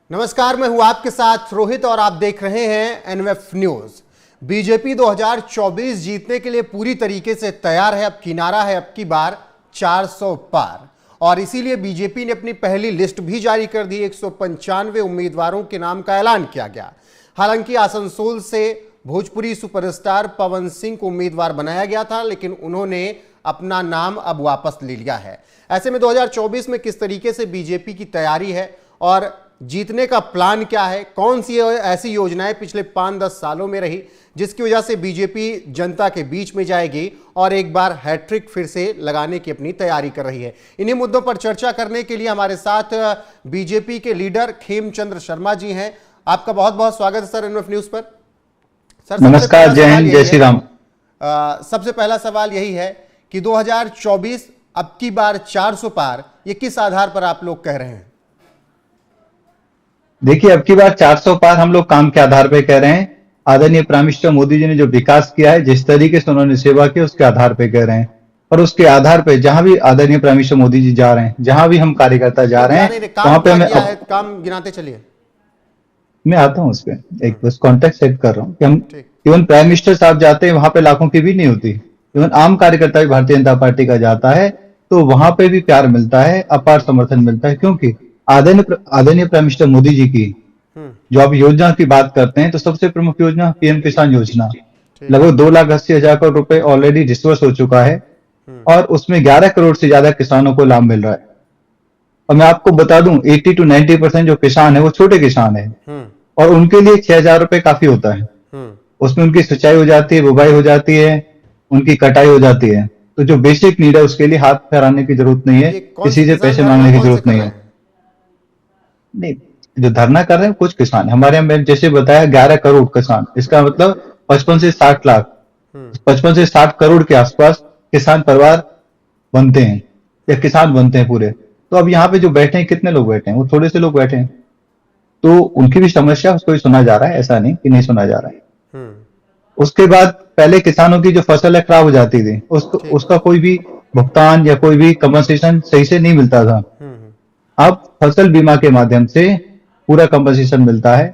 नमस्कार, मैं हूं आपके साथ रोहित और आप देख रहे हैं एनएफ न्यूज। बीजेपी 2024 जीतने के लिए पूरी तरीके से तैयार है। अब किनारा है अब की बार 400 पार और इसीलिए बीजेपी ने अपनी पहली लिस्ट भी जारी कर दी। 195 उम्मीदवारों के नाम का ऐलान किया गया। हालांकि आसनसोल से भोजपुरी सुपरस्टार पवन सिंह को उम्मीदवार बनाया गया था, लेकिन उन्होंने अपना नाम अब वापस ले लिया है। ऐसे में 2024 में किस तरीके से बीजेपी की तैयारी है और जीतने का प्लान क्या है, कौन सी ऐसी योजनाएं पिछले 5-10 सालों में रही जिसकी वजह से बीजेपी जनता के बीच में जाएगी और एक बार हैट्रिक फिर से लगाने की अपनी तैयारी कर रही है। इन्हीं मुद्दों पर चर्चा करने के लिए हमारे साथ बीजेपी के लीडर खेमचंद्र शर्मा जी हैं। आपका बहुत बहुत स्वागत है सर एनएफ न्यूज पर। सर नमस्कार, जय हिंद, जय श्री राम। सबसे पहला सवाल यही है कि 2024 अब की बार 400 पार, ये किस आधार पर आप लोग कह रहे हैं? देखिए, अब की बार 400 पार हम लोग काम के आधार पे कह रहे हैं। आदरणीय प्राइम मिनिस्टर मोदी जी ने जो विकास किया है, जिस तरीके से उन्होंने सेवा की, उसके आधार पे कह रहे हैं। और उसके आधार पे जहां भी आदरणीय प्राइम मिनिस्टर मोदी जी जा रहे हैं, जहां भी हम कार्यकर्ता जा रहे हैं, वहां पे मैं काम गिनाते चलिए। मैं आता हूं उस पर, एक बस कॉन्टेक्स्ट सेट कर रहा हूं कि हम इवन प्राइम मिनिस्टर साहब जाते हैं, वहां पे लाखों की भीड़ नहीं होती। इवन आम कार्यकर्ता भी भारतीय जनता पार्टी का जाता है तो वहां पे भी प्यार मिलता है, अपार समर्थन मिलता है। क्योंकि आदरणीय प्राइम मिनिस्टर मोदी जी की जो आप योजना की बात करते हैं, तो सबसे प्रमुख योजना पीएम किसान योजना, लगभग 2,80,000 करोड़ रुपए ऑलरेडी डिस्बर्स हो चुका है और उसमें 11 करोड़ से ज्यादा किसानों को लाभ मिल रहा है। और मैं आपको बता दूं, 80 to 90% जो किसान है वो छोटे किसान है और उनके लिए 6,000 रुपए काफी होता है। उसमें उनकी सिंचाई हो जाती है, बुवाई हो जाती है, उनकी कटाई हो जाती है। तो जो बेसिक नीड है उसके लिए हाथ फैलाने की जरूरत नहीं है, किसी से पैसे मांगने की जरूरत नहीं है। नहीं, जो धरना कर रहे हैं कुछ किसान, हमारे यहाँ जैसे बताया 11 करोड़ किसान, इसका मतलब 55 से 60 लाख, 55 से 60 करोड़ के आसपास किसान परिवार बनते हैं या किसान बनते हैं पूरे। तो अब यहाँ पे जो बैठे हैं, कितने लोग बैठे हैं? वो थोड़े से लोग बैठे हैं। तो उनकी भी समस्या उसको भी सुना जा रहा है, ऐसा नहीं कि नहीं सुना जा रहा है। उसके बाद पहले किसानों की जो फसल है खराब हो जाती थी, उसका कोई भी भुगतान या कोई भी कंपनसेशन सही से नहीं मिलता था। अब फसल बीमा के माध्यम से पूरा कंपनसेशन मिलता है।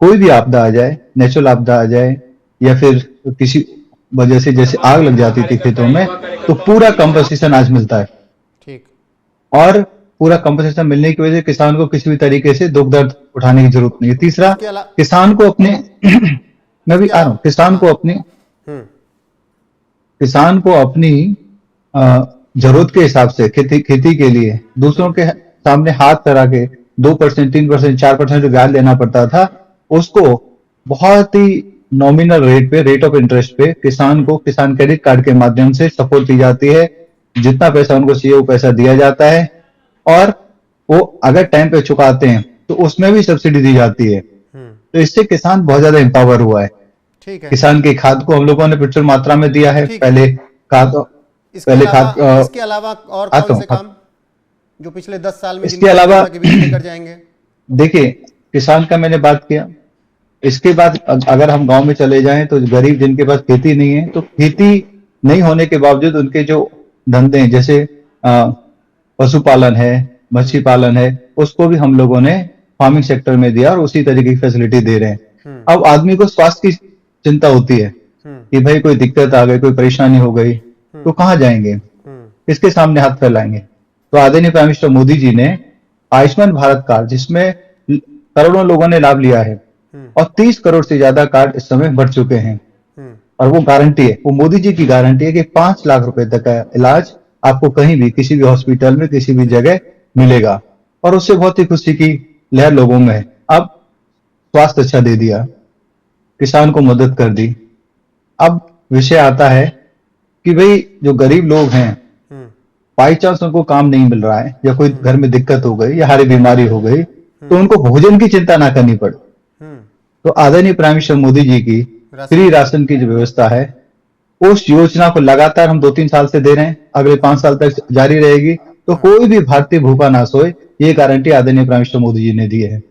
कोई भी आपदा आ जाए, नेचुरल आपदा आ जाए या फिर किसी वजह से जैसे आग लग जाती थी खेतों में, तो पूरा कंपनसेशन आज मिलता है। ठीक। और पूरा कंपनसेशन मिलने की वजह से किसान को किसी भी तरीके से दुख दर्द उठाने की जरूरत नहीं है। तीसरा, किसान को अपने मैं भी आ रहा हूं, किसान को अपनी जरूरत के हिसाब से खेती के लिए दूसरों के सामने हाथ फैला के 2%, 3%, 4% जो ब्याज लेना पड़ता था, उसको बहुत ही नॉमिनल रेट पे, रेट ऑफ इंटरेस्ट पे किसान को किसान क्रेडिट कार्ड के माध्यम से सपोर्ट दी जाती है। जितना पैसा उनको चाहिए वो पैसा दिया जाता है और वो अगर टाइम पे चुकाते हैं तो उसमें भी सब्सिडी दी जाती है। तो इससे किसान बहुत ज्यादा एम्पावर हुआ है। ठीक है। किसान की खाद को हम लोगों ने प्रचुर मात्रा में दिया है। पहले खाद इसके अलावा और कौन से काम जो पिछले 10 साल में इसके अलावा लेकर जाएंगे? देखिए, किसान का मैंने बात किया। इसके बाद अगर हम गांव में चले जाएं तो गरीब जिनके पास खेती नहीं है, तो खेती नहीं होने के बावजूद उनके जो धंधे हैं, जैसे पशुपालन है, मछली पालन है, उसको भी हम लोगों ने फार्मिंग सेक्टर में दिया और उसी तरीके की फैसिलिटी दे रहे हैं। अब आदमी को स्वास्थ्य की चिंता होती है कि भाई कोई दिक्कत आ गई, कोई परेशानी हो गई, तो कहाँ जाएंगे, किसके सामने हाथ फैलाएंगे? तो आदरणीय प्राइम मिनिस्टर मोदी जी ने आयुष्मान भारत कार्ड, जिसमें करोड़ों लोगों ने लाभ लिया है और 30 करोड़ से ज्यादा कार्ड इस समय बढ़ चुके हैं। और वो गारंटी है, वो मोदी जी की गारंटी है कि 5 लाख रुपए तक का इलाज आपको कहीं भी, किसी भी हॉस्पिटल में, किसी भी जगह मिलेगा। और उससे बहुत ही खुशी की लहर लोगों में है। अब स्वास्थ्य अच्छा दे दिया, किसान को मदद कर दी। अब विषय आता है कि भाई जो गरीब लोग हैं, बाई चांस उनको काम नहीं मिल रहा है या कोई घर में दिक्कत हो गई या हारी बीमारी हो गई, तो उनको भोजन की चिंता ना करनी पड़े। तो आदरणीय प्राइम मिनिस्टर मोदी जी की फ्री राशन की जो व्यवस्था है, उस योजना को लगातार हम 2-3 साल से दे रहे हैं, अगले 5 साल तक जारी रहेगी। तो कोई भी भारतीय भूखा ना सोए, ये गारंटी आदरणीय प्राइम मिनिस्टर मोदी जी ने दी है।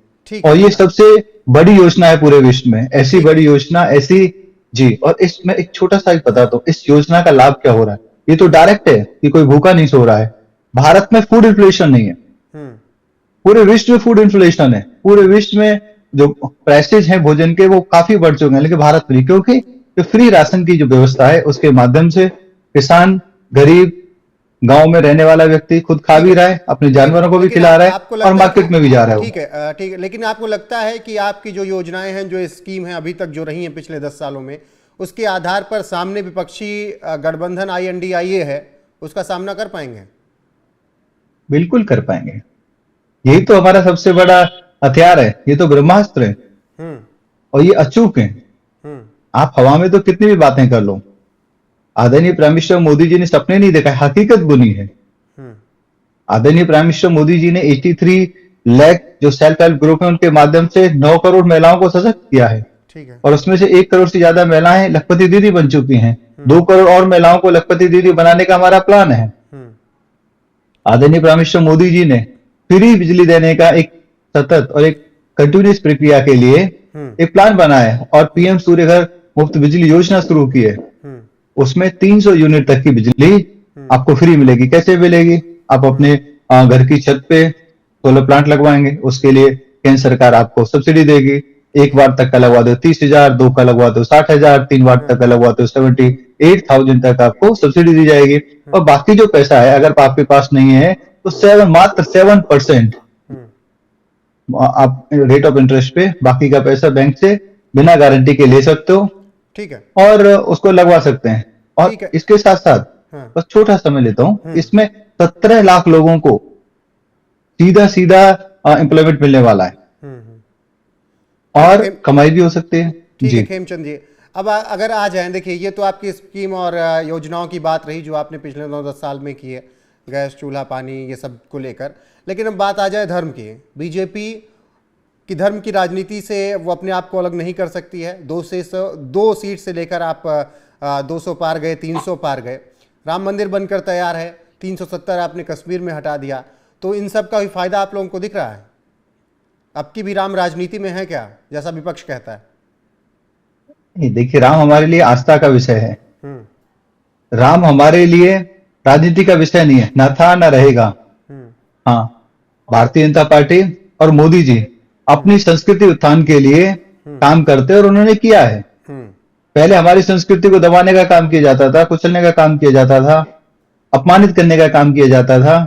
और ये सबसे बड़ी योजना है पूरे विश्व में, ऐसी बड़ी योजना, ऐसी जी। और इसमें एक छोटा सा बताता हूं, इस योजना का लाभ क्या हो रहा है। ये तो डायरेक्ट है कि कोई भूखा नहीं सो रहा है। भारत में फूड इन्फ्लेशन नहीं है। पूरे विश्व में फूड इन्फ्लेशन है, पूरे विश्व में जो प्राइसेज हैं भोजन के वो काफी बढ़ चुके हैं, लेकिन भारत फ्री, क्योंकि जो फ्री राशन की जो व्यवस्था है उसके माध्यम से किसान, गरीब, गांव में रहने वाला व्यक्ति खुद खा भी रहा है, अपने जानवरों को भी खिला रहा है और मार्केट में भी जा रहा है। ठीक है, ठीक है, लेकिन आपको लगता है कि आपकी जो योजनाएं हैं, जो स्कीम है अभी तक जो रही हैं पिछले 10 सालों में, उसके आधार पर सामने विपक्षी गठबंधन INDIA है, उसका सामना कर पाएंगे? बिल्कुल कर पाएंगे। यही तो हमारा सबसे बड़ा हथियार है, ये तो ब्रह्मास्त्र है और ये अचूक है। आप हवा में तो कितनी भी बातें कर लो, आदरणीय प्राइम मिनिस्टर मोदी जी ने सपने नहीं देखा, हकीकत बुनी है। आदरणीय प्राइम मिनिस्टर मोदी जी ने 83 लाख जो सेल्फ हेल्प ग्रुप है उनके माध्यम से 9 करोड़ महिलाओं को सशक्त किया है, ठीक है। और उसमें से 1 करोड़ से ज्यादा महिलाएं लखपति दीदी बन चुकी हैं। 2 करोड़ और महिलाओं को लखपति दीदी बनाने का हमारा प्लान है। आदरणीय प्राइम मिनिस्टर मोदी जी ने फ्री बिजली देने का एक सतत और एक कंटिन्यूस प्रक्रिया के लिए एक प्लान बनाया है और PM सूर्य घर मुफ्त बिजली योजना शुरू की है। उसमें 300 यूनिट तक की बिजली आपको फ्री मिलेगी। कैसे मिलेगी? आप अपने घर की छत पे सोलर प्लांट लगवाएंगे, उसके लिए केंद्र सरकार आपको सब्सिडी देगी। 1 वाट तक का लगवा दो 30,000, 2 का लगवा दो 60,000, 3 वाट तक का लगवा दो 78,000 तक आपको सब्सिडी दी जाएगी। और बाकी जो पैसा है अगर आपके पास नहीं है तो मात्र 7% आप रेट ऑफ इंटरेस्ट पे बाकी का पैसा बैंक से बिना गारंटी के ले सकते हो, ठीक है, और उसको लगवा सकते हैं। और इसके साथ साथ बस छोटा समय लेता हूं, इसमें 17 लाख लोगों को सीधा सीधा एम्प्लॉयमेंट मिलने वाला है और कमाई भी हो सकती है। ठीक है खेमचंद जी, अब अगर आ जाएं, देखिए ये तो आपकी स्कीम और योजनाओं की बात रही जो आपने पिछले 9-10 साल में की है, गैस, चूल्हा, पानी, ये सब को लेकर। लेकिन अब बात आ जाए धर्म की। बीजेपी की धर्म की राजनीति से वो अपने आप को अलग नहीं कर सकती है। 2 सीट से लेकर आप 200 पार गए, 300 पार गए, राम मंदिर बनकर तैयार है, 370 आपने कश्मीर में हटा दिया। तो इन सब का भी फायदा आप लोगों को दिख रहा है? अब की भी राम राजनीति में है क्या, जैसा विपक्ष कहता है? देखिए, राम हमारे लिए आस्था का विषय है। राम हमारे लिए राजनीति का विषय नहीं है, ना था ना रहेगा। हाँ, भारतीय जनता पार्टी और मोदी जी अपनी संस्कृति उत्थान के लिए काम करते और उन्होंने किया है। पहले हमारी संस्कृति को दबाने का काम किया जाता था, कुचलने का काम किया जाता था, अपमानित करने का काम किया जाता था।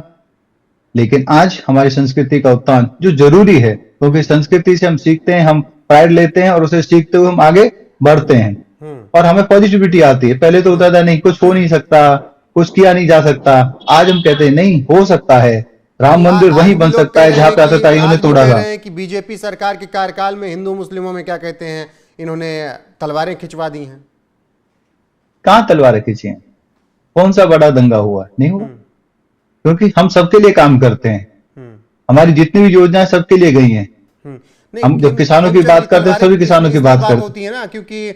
लेकिन आज हमारी संस्कृति का उत्थान जो जरूरी है, क्योंकि संस्कृति से हम सीखते हैं, हम प्राइड लेते हैं और उसे सीखते हुए हम आगे बढ़ते हैं और हमें पॉजिटिविटी आती है। पहले तो होता था नहीं, कुछ हो नहीं सकता, कुछ किया नहीं जा सकता। आज हम कहते हैं नहीं, हो सकता है, राम मंदिर वहीं बन सकता है जहां पे आतताइयों ने तोड़ा था। कि बीजेपी सरकार के कार्यकाल में हिंदू मुस्लिमों में क्या कहते हैं, इन्होंने तलवारें खिंचवा दी हैं। कहां तलवारें खींची हैं? कौन सा बड़ा दंगा हुआ? नहीं हुआ, क्योंकि हम सबके लिए काम करते हैं। हमारी जितनी भी योजनाएं सबके लिए गई हैं। हम जब किसानों की बात करते हैं सभी किसानों की बात करते होती है ना, क्योंकि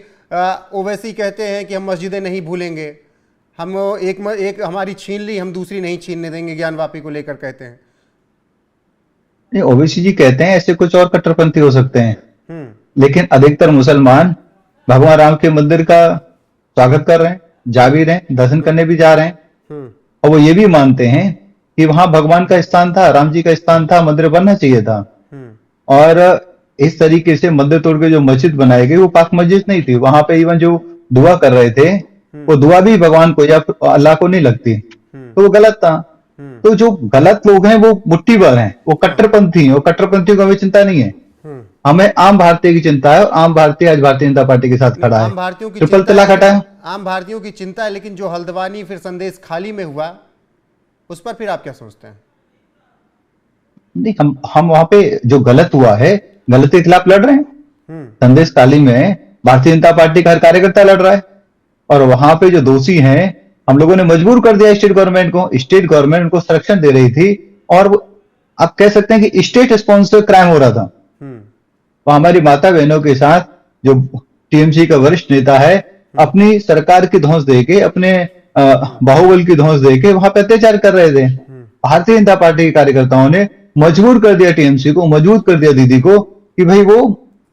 ओवैसी कहते हैं कि हम मस्जिदें नहीं भूलेंगे, हम एक हमारी छीन ली, हम दूसरी नहीं छीनने देंगे, ज्ञानवापी को लेकर कहते हैं। नहीं, ओवैसी जी कहते हैं, ऐसे कुछ और कट्टरपंथी हो सकते हैं, लेकिन अधिकतर मुसलमान भगवान राम के मंदिर का स्वागत कर रहे हैं, जा भी रहे हैं, दर्शन करने भी जा रहे हैं और वो ये भी मानते हैं कि वहां भगवान का स्थान था, राम जी का स्थान था, मंदिर बनना चाहिए था। और इस तरीके से मंदिर तोड़ के जो मस्जिद बनाई गई वो पाक मस्जिद नहीं थी। वहां पे इवन जो दुआ कर रहे थे वो दुआ भी भगवान को या अल्लाह को नहीं लगती, तो वो गलत था। तो जो गलत लोग हैं वो मुट्ठी भर हैं, वो कट्टरपंथी हैं, वो कट्टरपंथियों को हमें चिंता नहीं है, हमें आम भारतीय की चिंता है। और आम भारतीय आज भारतीय जनता पार्टी के साथ खड़ा है, ट्रिपल तलाक हटाए, आम भारतीयों की चिंता है। लेकिन जो हल्द्वानी फिर संदेश खाली में हुआ, उस पर फिर आप क्या सोचते हैं? नहीं, हम वहां पे जो गलत हुआ है, गलत के खिलाफ लड़ रहे हैं। संदेश खाली में भारतीय जनता पार्टी का हर कार्यकर्ता लड़ रहा है और वहां पे जो दोषी हैं हम लोगों ने मजबूर कर दिया स्टेट गवर्नमेंट को। स्टेट गवर्नमेंट उनको संरक्षण दे रही थी और आप कह सकते हैं कि स्टेट स्पॉन्सर क्राइम हो रहा था। तो हमारी माता बहनों के साथ जो टीएमसी का वरिष्ठ नेता है अपनी सरकार की धौंस देके, अपने बाहुबल की धौंस देके वहां पे अत्याचार कर रहे थे। भारतीय जनता पार्टी के कार्यकर्ताओं ने मजबूर कर दिया टीएमसी को, मजबूर कर दिया दीदी को कि भाई वो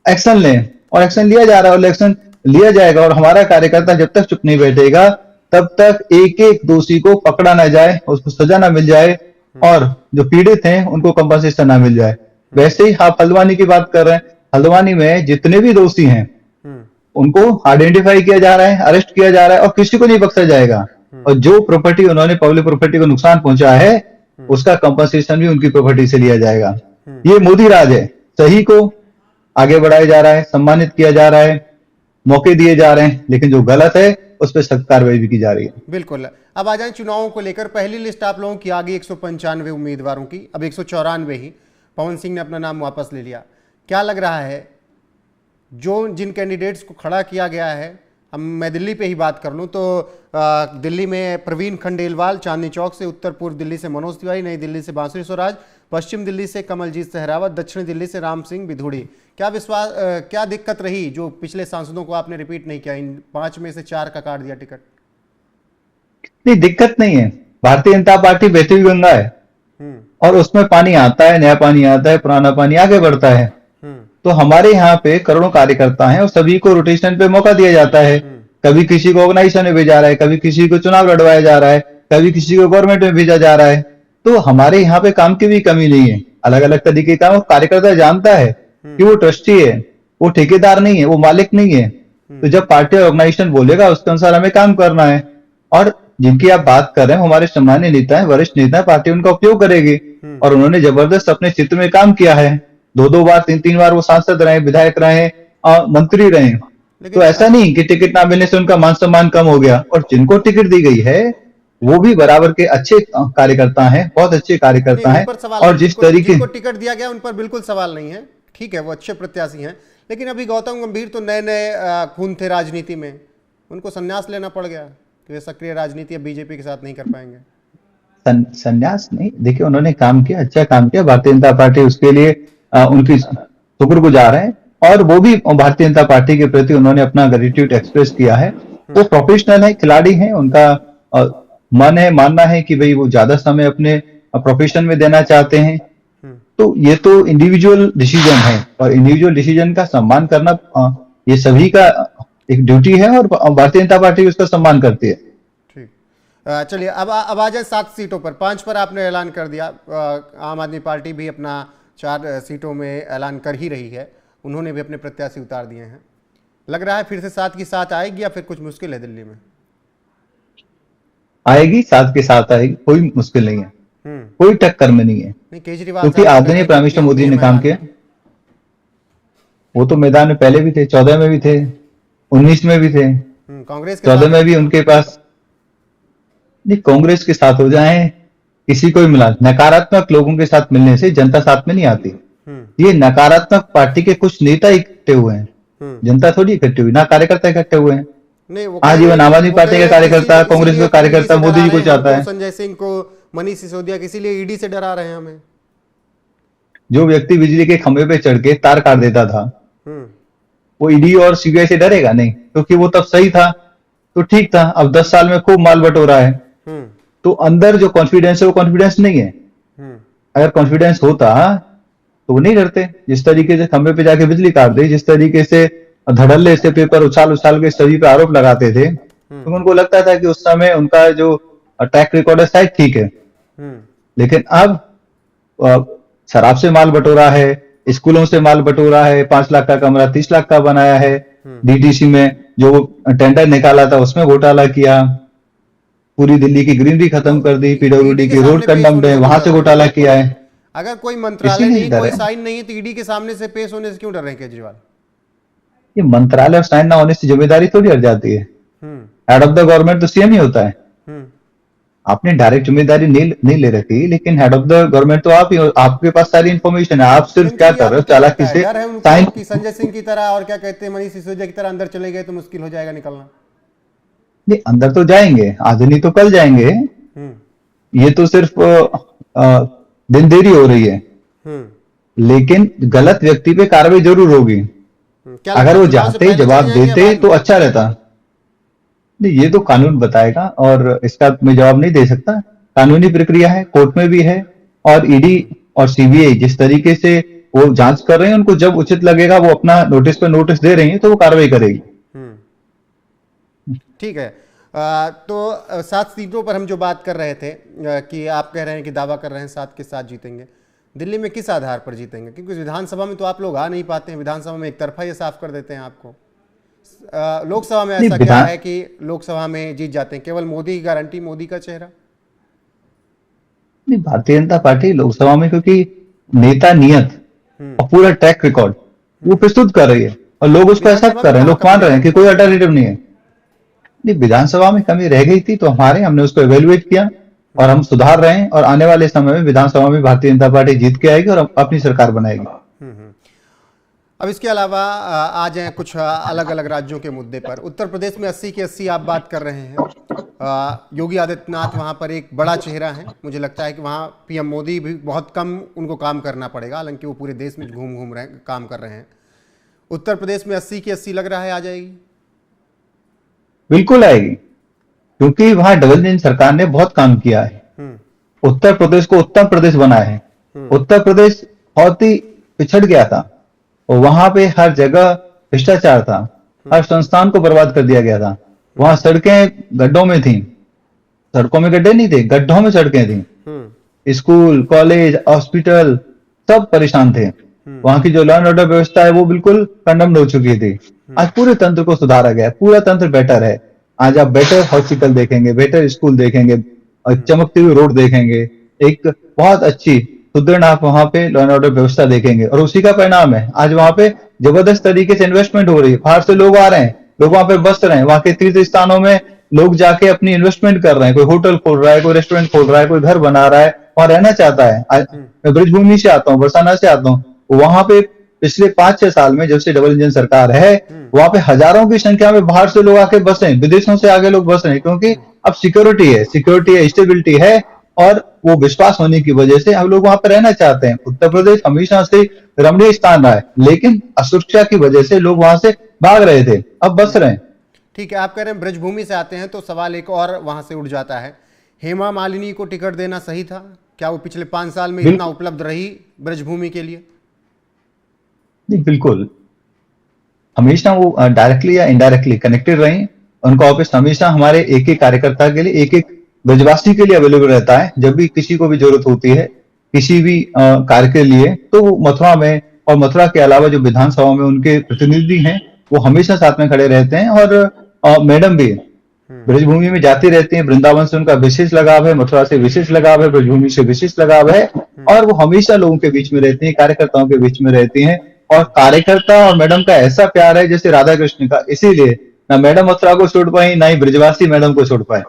एक्शन लें, और एक्शन लिया जा रहा है और एक्शन लिया जाएगा। और हमारा कार्यकर्ता जब तक चुप नहीं बैठेगा तब तक एक एक दोषी को पकड़ा ना जाए, उसको सजा ना मिल जाए, और जो पीड़ित हैं उनको कंपनसेशन ना मिल जाए। वैसे ही आप हल्द्वानी की बात कर रहे हैं, हल्द्वानी में जितने भी दोषी हैं उनको आइडेंटिफाई किया जा रहा है, अरेस्ट किया जा रहा है और किसी को नहीं बख्शा जाएगा। और जो प्रॉपर्टी उन्होंने पब्लिक प्रॉपर्टी को नुकसान पहुंचा है उसका कंपनसेशन भी उनकी प्रॉपर्टी से लिया जाएगा। ये मोदी राज है, सही को आगे बढ़ाया जा रहा है, सम्मानित किया जा रहा है, मौके दिए जा रहे हैं, लेकिन जो गलत है उस पर सख्त कार्रवाई भी की जा रही है। बिल्कुल। अब आ जाए चुनावों को लेकर, पहली लिस्ट आप लोगों की आ गई 195 उम्मीदवारों की, अब 194 ही। पवन सिंह ने अपना नाम वापस ले लिया। क्या लग रहा है जो जिन कैंडिडेट्स को खड़ा किया गया है, मैं दिल्ली पे ही बात कर लूँ तो दिल्ली में प्रवीण खंडेलवाल चांदनी चौक से, उत्तर पूर्व दिल्ली से मनोज तिवारी, नई दिल्ली से बांसुरी स्वराज, पश्चिम दिल्ली से कमलजीत सहरावत, दक्षिण दिल्ली से राम सिंह बिधूड़ी। क्या दिक्कत रही जो पिछले सांसदों को आपने रिपीट नहीं किया? इन 5 में से 4 का काट दिया टिकट। नहीं, दिक्कत नहीं है। भारतीय जनता पार्टी बहती हुई गंगा है और उसमें पानी आता है, नया पानी आता है, पुराना पानी आगे बढ़ता है। तो हमारे यहाँ पे करोड़ों कार्यकर्ता हैं और सभी को रोटेशन पे मौका दिया जाता है। कभी किसी को ऑर्गेनाइजेशन में भेजा रहा है, कभी किसी को चुनाव लड़वाया जा रहा है, कभी किसी को गवर्नमेंट में भेजा जा रहा है। तो हमारे यहाँ पे काम की भी कमी नहीं है। अलग अलग तरीके का कार्यकर्ता जानता है कि वो ट्रस्टी है, वो ठेकेदार नहीं है, वो मालिक नहीं है। तो जब पार्टी ऑर्गेनाइजेशन बोलेगा उसके अनुसार हमें काम करना है। और जिनकी आप बात कर रहे हैं हमारे सम्मानीय नेता है, वरिष्ठ नेता है, पार्टी उनका उपयोग करेगी और उन्होंने जबरदस्त अपने क्षेत्र में काम किया है। 2-2 बार 3-3 बार वो सांसद रहे, विधायक रहे और मंत्री रहे। तो ऐसा नहीं कि टिकट ना मिलने से उनका मान सम्मान कम हो गया। और जिनको टिकट दी गई है वो भी बराबर के अच्छे कार्यकर्ता हैं, बहुत अच्छे कार्यकर्ता हैं। और जिस तरीके को टिकट दिया गया उन पर बिल्कुल सवाल नहीं है, ठीक है, वो अच्छे प्रत्याशी हैं। लेकिन अभी गौतम गंभीर तो नए नए खून थे राजनीति में, उनको संन्यास लेना पड़ गया कि वे सक्रिय राजनीति अब बीजेपी के साथ नहीं कर पाएंगे। संन्यास नहीं, देखिए उन्होंने काम किया, अच्छा काम किया। भारतीय जनता पार्टी उसके लिए उनकी शुक्रगुजार है और वो भी भारतीय जनता पार्टी के प्रति उन्होंने अपना ग्रेटिट्यूड एक्सप्रेस किया है। वो प्रोफेशनल है, खिलाड़ी हैं, उनका मन है, मानना है कि भाई वो ज्यादा समय अपने प्रोफेशन में देना चाहते हैं। तो ये तो इंडिविजुअल डिसीजन है और इंडिविजुअल डिसीजन का सम्मान करना ये सभी का एक ड्यूटी है और भारतीय जनता पार्टी उसका सम्मान करती है। ठीक, चलिए अब आ जाए 7 सीटों पर। 5 पर आपने ऐलान कर दिया। आम आदमी पार्टी भी अपना 4 सीटों में ऐलान कर ही रही है, उन्होंने भी अपने प्रत्याशी उतार दिए हैं। लग रहा है फिर से 7 की 7 आएगी या फिर कुछ मुश्किल है दिल्ली में? आएगी, 7 के 7 आएगी, कोई मुश्किल नहीं है, कोई टक्कर में नहीं है। केजरीवाल क्योंकि आदरणीय प्राइम मिनिस्टर मोदी ने काम किया। वो तो मैदान में पहले भी थे, 14 में भी थे, 19 में भी थे, कांग्रेस 14 में भी उनके पास नहीं। कांग्रेस के साथ हो जाए, किसी को भी मिला, नकारात्मक लोगों के साथ मिलने से जनता साथ में नहीं आती। ये नकारात्मक पार्टी के कुछ नेता इकट्ठे हुए हैं, जनता थोड़ी इकट्ठी हुई, ना कार्यकर्ता इकट्ठे हुए हैं। आजीवन आम आदमी पार्टी का कार्यकर्ता, कांग्रेस का कार्यकर्ता मोदी जी को चाहता है। संजय सिंह को, मनीष सिसोदिया किसी लिए ईडी से डरा रहे हैं हमें। जो व्यक्ति बिजली के खंभे पे चढ़ के तार काट देता था वो ईडी और सीबीआई से डरेगा नहीं, क्योंकि वो तब सही था तो ठीक था। अब 10 साल में खूब माल बटोरा है तो अंदर जो कॉन्फिडेंस है वो कॉन्फिडेंस नहीं है। अगर कॉन्फिडेंस होता तो वो नहीं डरते। जिस तरीके से खंभे पे जाके बिजली काट दी, जिस तरीके से धड़ल्ले से पेपर उछाल उछाल के सभी पे आरोप लगाते थे, तो उनको लगता था कि उस समय उनका जो ट्रैक रिकॉर्ड है शायद ठीक है। लेकिन अब शराब से माल बटोरा है, स्कूलों से माल बटोरा है, 5 लाख का कमरा 30 लाख का बनाया है, डीटीसी में जो टेंडर निकाला था उसमें घोटाला किया, पूरी दिल्ली की ग्रीनरी खत्म कर दी, पीडब्ल्यूडी की रोड कंडम्ड है, वहां से घोटाला किया है। अगर कोई मंत्रालय नहीं, कोई साइन नहीं है तो ईडी के सामने से पेश होने से क्यों डर रहे हैं केजरीवाल? ये मंत्रालय और साइन ना होने से जिम्मेदारी थोड़ी हट जाती है। हेड ऑफ द गवर्नमेंट तो सीएम ही होता है। आपने डायरेक्ट जिम्मेदारी नहीं ले रखी, लेकिन हेड ऑफ द गवर्नमेंट तो आप ही हो, आपके पास सारी इंफॉर्मेशन है। आप सिर्फ क्या कर रहे हो, चालाकी से साइन की संजय सिंह की तरह और क्या कहते हैं मनीष सिसोदिया की तरह अंदर चले गए तो मुश्किल हो जाएगा निकलना। नहीं, अंदर तो जाएंगे, आज नहीं तो कल जाएंगे। ये तो सिर्फ दिन देरी हो रही है, लेकिन गलत व्यक्ति पे कार्रवाई जरूर होगी। अगर वो जाते जवाब देते तो अच्छा रहता। नहीं, ये तो कानून बताएगा और इसका मैं जवाब नहीं दे सकता। कानूनी प्रक्रिया है, कोर्ट में भी है और ईडी और सीबीआई जिस तरीके से वो जांच कर रहे हैं, उनको जब उचित लगेगा वो अपना नोटिस पे नोटिस दे रही है तो वो कार्रवाई करेगी। ठीक है। तो 7 सीटों पर हम जो बात कर रहे थे कि आप कह रहे हैं कि दावा कर रहे हैं 7 के 7 जीतेंगे, दिल्ली में किस आधार पर जीतेंगे? क्योंकि विधानसभा में तो आप लोग आ नहीं पाते हैं, विधानसभा में एक तरफा ये साफ कर देते हैं आपको। लोकसभा में ऐसा क्या है कि लोकसभा में जीत जाते हैं? केवल मोदी की गारंटी, मोदी का चेहरा? नहीं, भारतीय जनता पार्टी लोकसभा में क्योंकि नेता नियत और पूरा ट्रैक रिकॉर्ड वो प्रस्तुत कर रही है और लोग उसको एक्सेप्ट कर रहे हैं, लोग मान रहे हैं कि कोई अल्टरनेटिव नहीं है। नहीं, विधानसभा में कमी रह गई थी तो हमने उसको एवेल्युएट किया और हम सुधार रहे हैं और आने वाले समय में विधानसभा में भारतीय जनता पार्टी जीत के आएगी और अपनी सरकार बनाएगी। अब इसके अलावा आ जाए कुछ अलग अलग राज्यों के मुद्दे पर। उत्तर प्रदेश में 80 के 80 आप बात कर रहे हैं। योगी आदित्यनाथ वहां पर एक बड़ा चेहरा है, मुझे लगता है कि वहां पीएम मोदी भी बहुत कम उनको काम करना पड़ेगा, हालांकि वो पूरे देश में घूम रहे हैं, काम कर रहे हैं। उत्तर प्रदेश में 80 की 80 लग रहा है आ जाएगी? बिल्कुल आएगी, क्योंकि वहां डबल इंजन सरकार ने बहुत काम किया है, उत्तर प्रदेश को उत्तम प्रदेश बनाया है। उत्तर प्रदेश बहुत ही पिछड़ गया था और वहां पे हर जगह भ्रष्टाचार था, हर संस्थान को बर्बाद कर दिया गया था। वहां सड़कें गड्ढों में थी, सड़कों में गड्ढे नहीं थे, गड्ढों में सड़कें थी। स्कूल, कॉलेज, हॉस्पिटल सब परेशान थे। वहां की जो लॉ एंड ऑर्डर व्यवस्था है वो बिल्कुल कंडम्ड हो चुकी थी। आज पूरे तंत्र को सुधारा गया, पूरा तंत्र बेटर है। आज आप बेटर हॉस्पिटल देखेंगे, बेटर स्कूल देखेंगे और चमकती हुई रोड देखेंगे, एक बहुत अच्छी सुदृढ़ आप वहां पे लॉ एंड ऑर्डर व्यवस्था देखेंगे और उसी का परिणाम है आज वहां पे जबरदस्त तरीके से इन्वेस्टमेंट हो रही है। बाहर से लोग आ रहे हैं, लोग वहां पे बस रहे हैं, वहां के तीर्थ स्थानों में लोग जाके अपनी इन्वेस्टमेंट कर रहे हैं। कोई होटल खोल रहा है, कोई रेस्टोरेंट खोल रहा है, कोई घर बना रहा है और रहना चाहता है। मैं ब्रजभूमि से आता हूँ, बरसाना से आता हूँ, वहां पे पिछले 5-6 साल में जब से डबल इंजन सरकार है वहां पे हजारों की संख्या में बाहर से लोग आके बस रहे हैं, विदेशों से आगे लोग बस रहे हैं, क्योंकि अब सिक्योरिटी है, स्टेबिलिटी है और वो विश्वास होने की वजह से हम लोग वहां पर रहना चाहते हैं। उत्तर प्रदेश हमेशा से रमणीय स्थान रहा है, लेकिन असुरक्षा की वजह से लोग वहां से भाग रहे थे, अब बस रहे हैं। ठीक है, आप कह रहे हैं ब्रजभूमि से आते हैं तो सवाल एक और वहां से उठ जाता है, हेमा मालिनी को टिकट देना सही था क्या? वो पिछले 5 साल में इतना उपलब्ध रही ब्रजभूमि के लिए? नहीं, बिल्कुल, हमेशा वो डायरेक्टली या इनडायरेक्टली कनेक्टेड रही। उनका ऑफिस हमेशा हमारे एक एक कार्यकर्ता के लिए, एक एक ब्रजवासी के लिए अवेलेबल रहता है। जब भी किसी को भी जरूरत होती है किसी भी कार्य के लिए, तो वो मथुरा में और मथुरा के अलावा जो विधानसभा में उनके प्रतिनिधि हैं वो हमेशा साथ में खड़े रहते हैं। और मैडम भी ब्रजभूमि में जाती रहती हैं, वृंदावन से उनका विशेष लगाव है, मथुरा से विशेष लगाव है, ब्रजभूमि से विशेष लगाव है और वो हमेशा लोगों के बीच में रहती हैं, कार्यकर्ताओं के बीच में रहती हैं। और कार्यकर्ता और मैडम का ऐसा प्यार है जैसे राधा कृष्ण का, इसीलिए ना मैडम मथुरा को छोड़ पाई, ना ही ब्रजवासी मैडम को छोड़ पाए।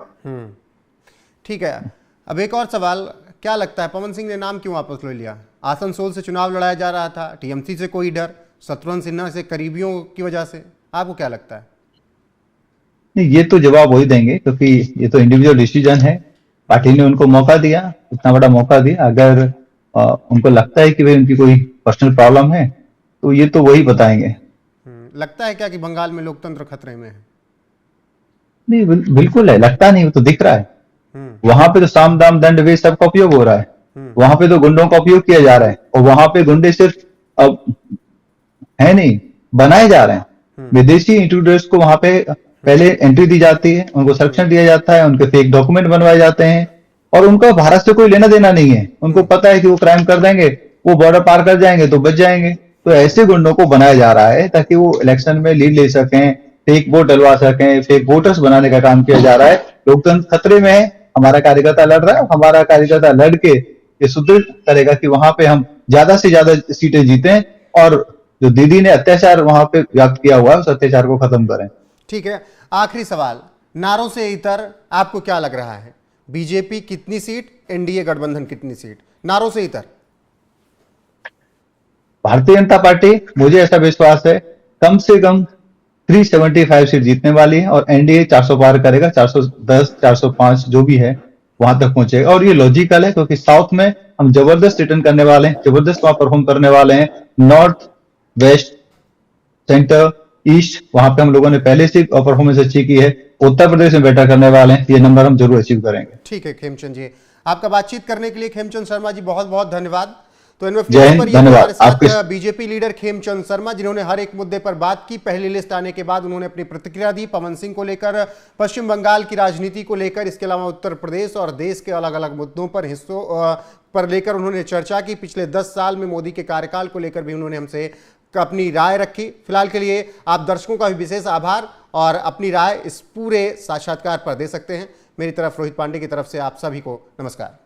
ठीक है, अब एक और सवाल, क्या लगता है पवन सिंह ने नाम क्यों वापस ले लिया? आसनसोल से चुनाव लड़ाया जा रहा था, टीएमसी से कोई डर, शत्रुघ्न सिन्हा से करीबियों की वजह से, आपको क्या लगता है? नहीं, ये तो जवाब वही देंगे क्योंकि ये तो इंडिविजुअल डिसीजन है। पार्टी ने उनको मौका दिया, इतना बड़ा मौका दिया, अगर उनको लगता है कि भाई उनकी कोई पर्सनल प्रॉब्लम है तो ये तो वही बताएंगे। लगता है क्या कि बंगाल में लोकतंत्र खतरे में है? नहीं, बिल्कुल है, लगता नहीं, वो तो दिख रहा है। वहां पे तो साम दाम दंड भेद सबका उपयोग हो रहा है, वहां पे तो गुंडों का उपयोग किया जा रहा है और वहां पे गुंडे सिर्फ अब है नहीं, बनाए जा रहे हैं। विदेशी इंट्रूडर्स को वहां पे पहले एंट्री दी जाती है, उनको संरक्षण दिया जाता है, उनके फेक डॉक्यूमेंट बनवाए जाते हैं और उनका भारत से कोई लेना देना नहीं है। उनको पता है कि वो क्राइम कर देंगे, वो बॉर्डर पार कर जाएंगे तो बच जाएंगे। तो ऐसे गुंडों को बनाया जा रहा है ताकि वो इलेक्शन में लीड ले सकें, फेक वोट डलवा सकें, फेक वोटर्स बनाने का काम किया जा रहा है। लोकतंत्र खतरे में है, हमारा कार्यकर्ता लड़ रहा है, हमारा कार्यकर्ता लड़ के ये सुदृढ़ करेगा कि वहां पे हम ज्यादा से ज्यादा सीटें जीतें और जो दीदी ने अत्याचार वहां पे व्याप्त किया हुआ है उस अत्याचार को खत्म करें। ठीक है, आखिरी सवाल, नारों से इतर आपको क्या लग रहा है? बीजेपी कितनी सीट, एनडीए गठबंधन कितनी सीट? नारों से इतर भारतीय जनता पार्टी, मुझे ऐसा विश्वास है, कम से कम 375 सीट जीतने वाली है और एनडीए 400 पार करेगा, 410, 405 जो भी है वहां तक पहुंचेगा। और ये लॉजिकल है क्योंकि साउथ में हम जबरदस्त रिटर्न करने वाले हैं, जबरदस्त वहां परफॉर्म करने वाले हैं। नॉर्थ, वेस्ट, सेंटर, ईस्ट, वहां पे हम लोगों ने पहले से परफॉर्मेंस अच्छी की है। उत्तर प्रदेश में बेटर करने वाले हैं, ये नंबर हम जरूर अचीव करेंगे। ठीक है खेमचंद जी, आपका बातचीत करने के लिए खेमचंद शर्मा जी बहुत बहुत धन्यवाद। तो एनएफ जय हिंद, पर ये धन्यवाद। हमारे साथ आपके बीजेपी लीडर खेमचंद शर्मा, जिन्होंने हर एक मुद्दे पर बात की। पहली लिस्ट आने के बाद उन्होंने अपनी प्रतिक्रिया दी, पवन सिंह को लेकर, पश्चिम बंगाल की राजनीति को लेकर, इसके अलावा उत्तर प्रदेश और देश के अलग अलग मुद्दों पर हिस्सों पर लेकर उन्होंने चर्चा की। पिछले 10 साल में मोदी के कार्यकाल को लेकर भी उन्होंने हमसे अपनी राय रखी। फिलहाल के लिए आप दर्शकों का भी विशेष आभार, और अपनी राय इस पूरे साक्षात्कार पर दे सकते हैं। मेरी तरफ रोहित पांडे की तरफ से आप सभी को नमस्कार।